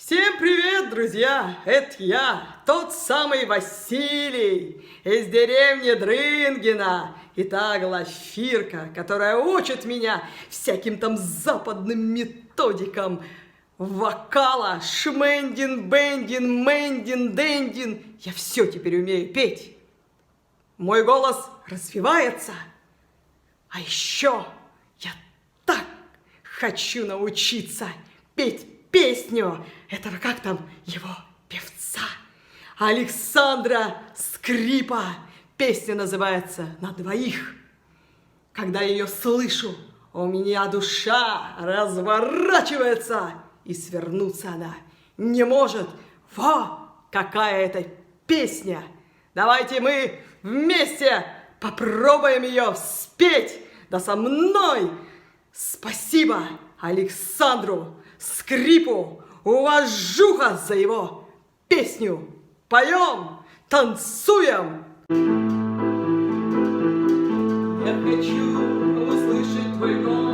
Всем привет, друзья! Это я, тот самый Василий из деревни Дрынгина. И та Глафирка, которая учит меня всяким там западным методикам вокала. Шмендин, бендин, мендин, дендин. Я все теперь умею петь. Мой голос развивается. А еще я так хочу научиться петь песню этого, как там, его певца, Александра Скрипа. Песня называется «На двоих». Когда я ее слышу, у меня душа разворачивается, и свернуться она не может. Во, какая это песня! Давайте мы вместе попробуем ее спеть. Да со мной! Спасибо Александру Скрипу, уважуха за его песню. Поем, танцуем. Я хочу услышать твой голос.